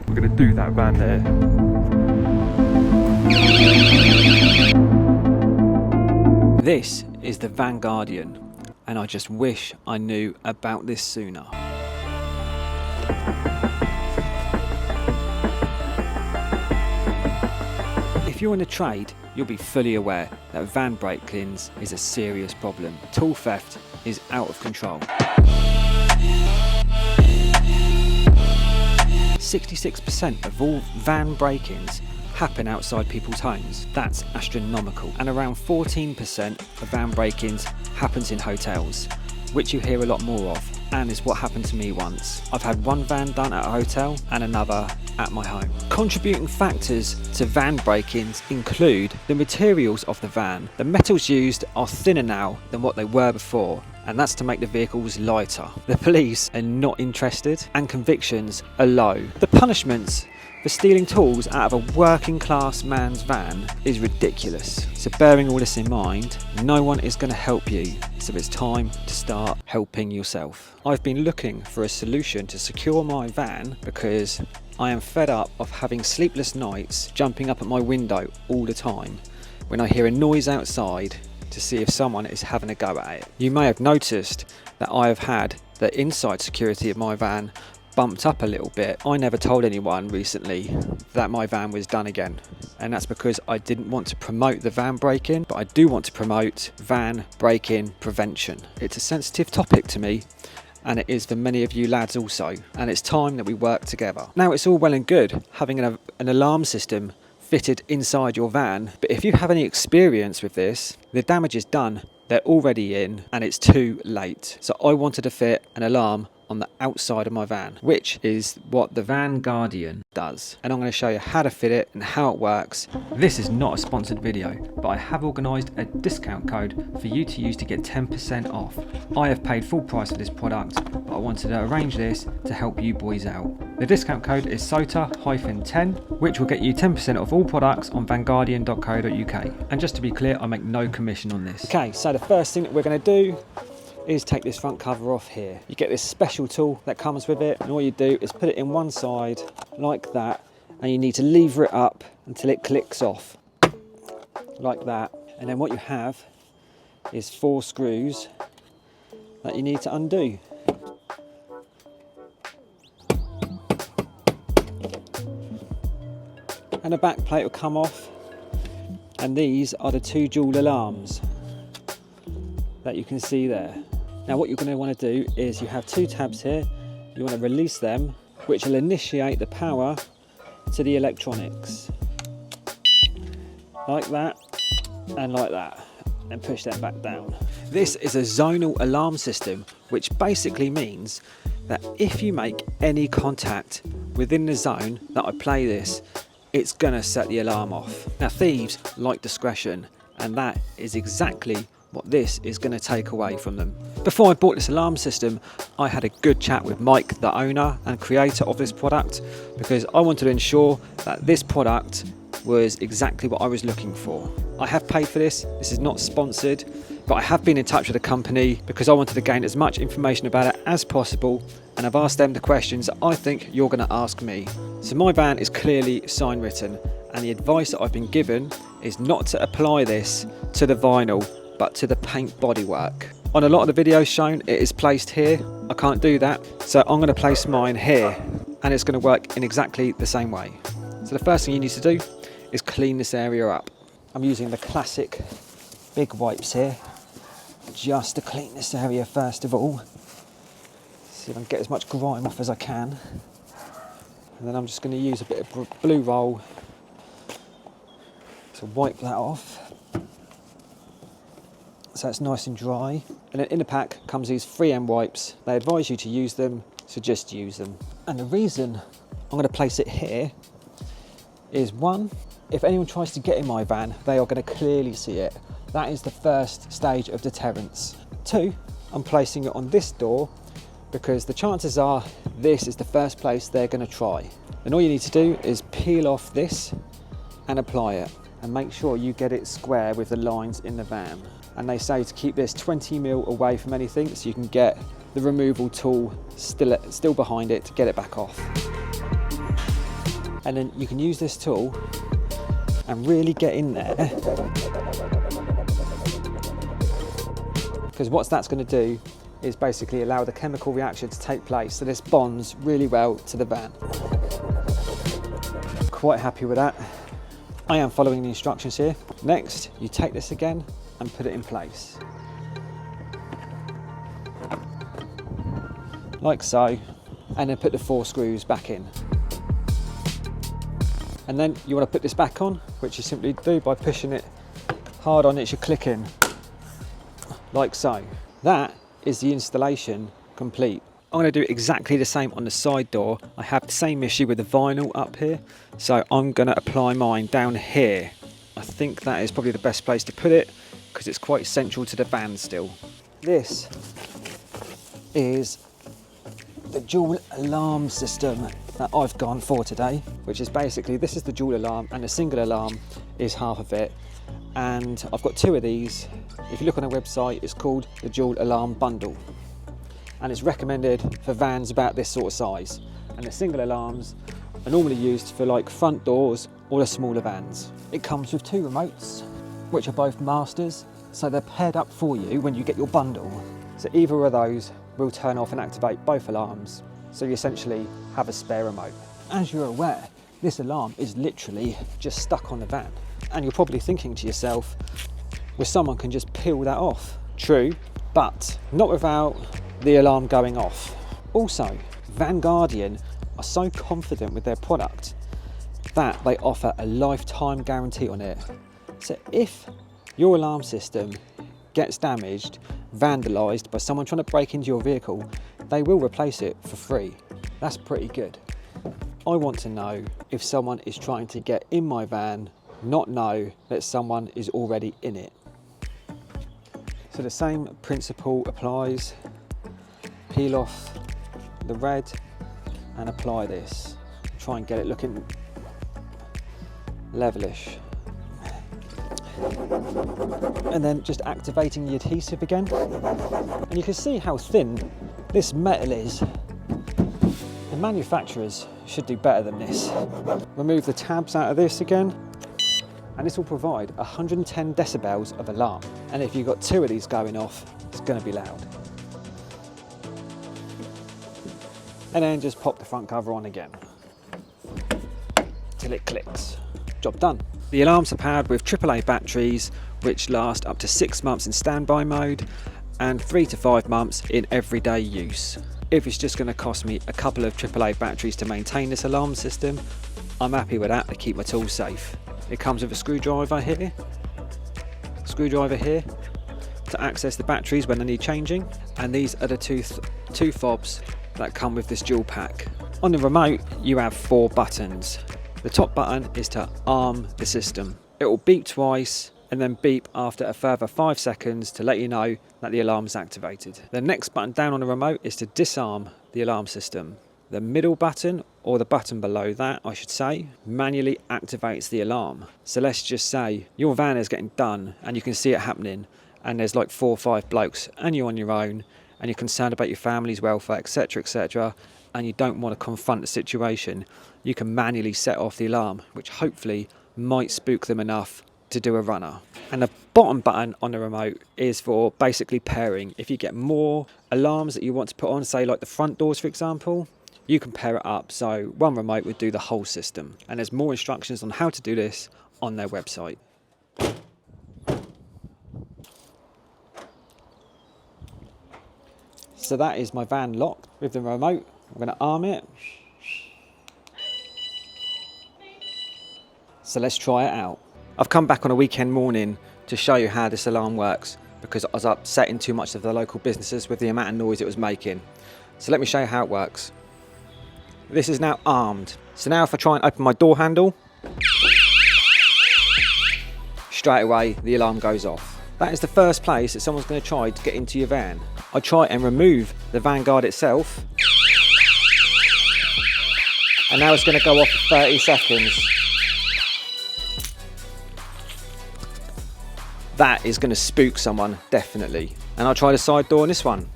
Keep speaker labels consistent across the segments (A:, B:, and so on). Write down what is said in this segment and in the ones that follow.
A: We're going to do that van there. This is the Vanguardian, and I just wish I knew about this sooner. If you're in a trade, you'll be fully aware that van break-ins is a serious problem. Tool theft is out of control. 66% of all van break-ins happen outside people's homes. That's astronomical. And around 14% of van break-ins happens in hotels, which you hear a lot more of, and is what happened to me once. I've had one van done at a hotel and another at my home. Contributing factors to van break-ins include the materials of the van. The metals used are thinner now than what they were before, and that's to make the vehicles lighter. The police are not interested, and convictions are low. The punishments for stealing tools out of a working class man's van is ridiculous. So bearing all this in mind, no one is going to help you, so it's time to start helping yourself. I've been looking for a solution to secure my van because I am fed up of having sleepless nights jumping up at my window all the time when I hear a noise outside to see if someone is having a go at it. You may have noticed that I have had the inside security of my van bumped up a little bit. I never told anyone recently that my van was done again, and that's because I didn't want to promote the van break-in, but I do want to promote van break-in prevention. It's a sensitive topic to me, and it is for many of you lads also, and it's time that we work together. Now, it's all well and good having an alarm system fitted inside your van, but if you have any experience with this, the damage is done, they're already in, and it's too late. So I wanted to fit an alarm on the outside of my van, which is what the Vanguardian does, and I'm going to show you how to fit it and how it works. This is not a sponsored video, but I have organised a discount code for you to use to get 10% off. I have paid full price for this product, but I wanted to arrange this to help you boys out. The discount code is SOTA-10, which will get you 10% off all products on vanguardian.co.uk. And just to be clear, I make no commission on this. Okay, so the first thing that we're going to do is take this front cover off here. You get this special tool that comes with it, and all you do is put it in one side like that, and you need to lever it up until it clicks off like that. And then what you have is 4 screws that you need to undo. And the back plate will come off, and these are the 2 dual alarms that you can see there. Now what you're going to want to do is you have 2 tabs here. You want to release them, which will initiate the power to the electronics. Like that and like that, and push them back down. This is a zonal alarm system, which basically means that if you make any contact within the zone that I play this, it's going to set the alarm off. Now thieves like discretion, and that is exactly what this is going to take away from them. Before I bought this alarm system, I had a good chat with Mike, the owner and creator of this product, because I wanted to ensure that this product was exactly what I was looking for. I have paid for this. This is not sponsored, but I have been in touch with the company because I wanted to gain as much information about it as possible, and I've asked them the questions that I think you're going to ask me. So my van is clearly sign written, and the advice that I've been given is not to apply this to the vinyl, but to the paint bodywork. On a lot of the videos shown, it is placed here. I can't do that, so I'm going to place mine here, and it's going to work in exactly the same way. So the first thing you need to do is clean this area up. I'm using the classic big wipes here, just to clean this area first of all. See if I can get as much grime off as I can. And then I'm just going to use a bit of blue roll to wipe that off, so it's nice and dry. And then in the pack comes these 3M wipes. They advise you to use them, so just use them. And the reason I'm going to place it here is, one, if anyone tries to get in my van, they are going to clearly see it. That is the first stage of deterrence. 2, I'm placing it on this door because the chances are this is the first place they're going to try. And all you need to do is peel off this and apply it, and make sure you get it square with the lines in the van. And they say to keep this 20 mil away from anything, so you can get the removal tool still behind it to get it back off. And then you can use this tool and really get in there, because what that's going to do is basically allow the chemical reaction to take place, so this bonds really well to the van. Quite happy with that. I am following the instructions here. Next, you take this again and put it in place. Like so, and then put the 4 screws back in. And then you want to put this back on, which you simply do by pushing it hard on it, should click in, like so. That is the installation complete. I'm going to do exactly the same on the side door. I have the same issue with the vinyl up here, so I'm going to apply mine down here. I think that is probably the best place to put it because it's quite central to the van still. This is the dual alarm system that I've gone for today, which is basically, this is the dual alarm and the single alarm is half of it. And I've got 2 of these. If you look on our website, it's called the dual alarm bundle. And it's recommended for vans about this sort of size. And the single alarms are normally used for like front doors or the smaller vans. It comes with 2 remotes, which are both masters, so they're paired up for you when you get your bundle. So either of those will turn off and activate both alarms. So you essentially have a spare remote. As you're aware, this alarm is literally just stuck on the van. And you're probably thinking to yourself, well, someone can just peel that off. True, but not without the alarm going off. Also, Vanguardian are so confident with their product that they offer a lifetime guarantee on it. So if your alarm system gets damaged, vandalised by someone trying to break into your vehicle, they will replace it for free. That's pretty good. I want to know if someone is trying to get in my van, not know that someone is already in it. So the same principle applies. Peel off the red and apply this. Try and get it looking levelish. And then just activating the adhesive again. And you can see how thin this metal is. The manufacturers should do better than this. Remove the tabs out of this again. And this will provide 110 decibels of alarm. And if you've got 2 of these going off, it's going to be loud. And then just pop the front cover on again till it clicks. Job done. The alarms are powered with AAA batteries, which last up to 6 months in standby mode and 3 to 5 months in everyday use. If it's just going to cost me a couple of AAA batteries to maintain this alarm system, I'm happy with that to keep my tools safe. It comes with a screwdriver here to access the batteries when they need changing, and these are the two fobs that come with this dual pack. On the remote you have 4 buttons. The top button is to arm the system. It will beep twice and then beep after a further 5 seconds to let you know that the alarm is activated. The next button down on the remote is to disarm the alarm system. The middle button, or the button below that I should say, manually activates the alarm. So let's just say your van is getting done and you can see it happening and there's like 4 or 5 blokes and you're on your own and you're concerned about your family's welfare, etc, and you don't want to confront the situation. You can manually set off the alarm, which hopefully might spook them enough to do a runner. And the bottom button on the remote is for basically pairing. If you get more alarms that you want to put on, say like the front doors for example, you can pair it up, so one remote would do the whole system. And there's more instructions on how to do this on their website. So that is my van locked with the remote. I'm going to arm it. So let's try it out. I've come back on a weekend morning to show you how this alarm works because I was upsetting too much of the local businesses with the amount of noise it was making. So let me show you how it works. This is now armed. So now if I try and open my door handle, straight away the alarm goes off. That is the first place that someone's going to try to get into your van. I try and remove the Vanguard itself. And now it's going to go off for 30 seconds. That is going to spook someone, definitely. And I'll try the side door on this one.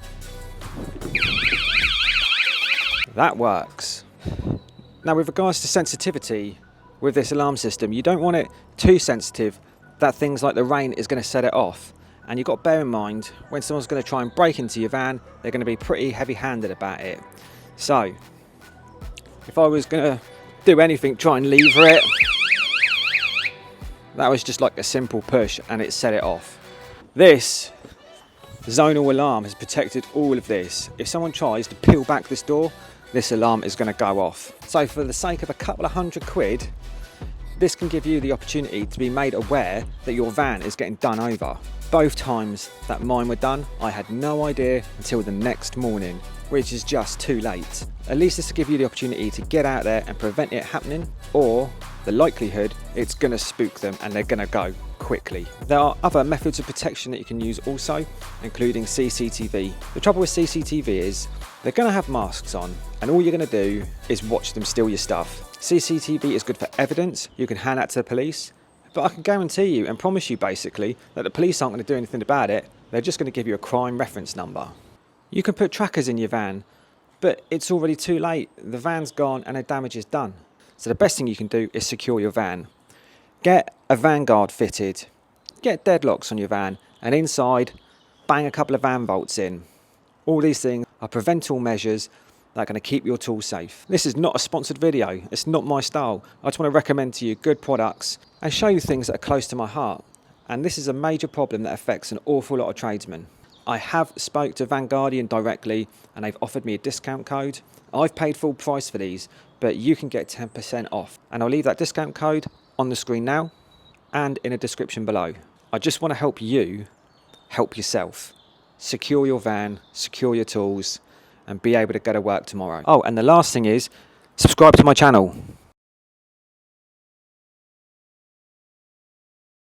A: That works. Now with regards to sensitivity with this alarm system, you don't want it too sensitive that things like the rain is going to set it off. And you've got to bear in mind, when someone's going to try and break into your van, they're going to be pretty heavy-handed about it. So, if I was going to do anything, try and lever it, that was just like a simple push and it set it off. This zonal alarm has protected all of this. If someone tries to peel back this door, this alarm is going to go off. So for the sake of a couple of £100, this can give you the opportunity to be made aware that your van is getting done over. Both times that mine were done, I had no idea until the next morning, which is just too late. At least this will give you the opportunity to get out there and prevent it happening, or the likelihood it's going to spook them and they're going to go quickly. There are other methods of protection that you can use also, including CCTV. The trouble with CCTV is they're going to have masks on and all you're going to do is watch them steal your stuff. CCTV is good for evidence, you can hand that to the police, but I can guarantee you and promise you basically that the police aren't going to do anything about it, they're just going to give you a crime reference number. You can put trackers in your van, but it's already too late, the van's gone and the damage is done. So the best thing you can do is secure your van. Get a Vanguard fitted, get deadlocks on your van, and inside, bang a couple of van bolts in. All these things are preventable measures that are going to keep your tools safe. This is not a sponsored video, it's not my style. I just want to recommend to you good products and show you things that are close to my heart. And this is a major problem that affects an awful lot of tradesmen. I have spoke to Vanguardian directly and they've offered me a discount code. I've paid full price for these, but you can get 10% off. And I'll leave that discount code on the screen now and in a description below. I just want to help you help yourself. Secure your van, secure your tools, and be able to go to work tomorrow. Oh, and the last thing is, subscribe to my channel.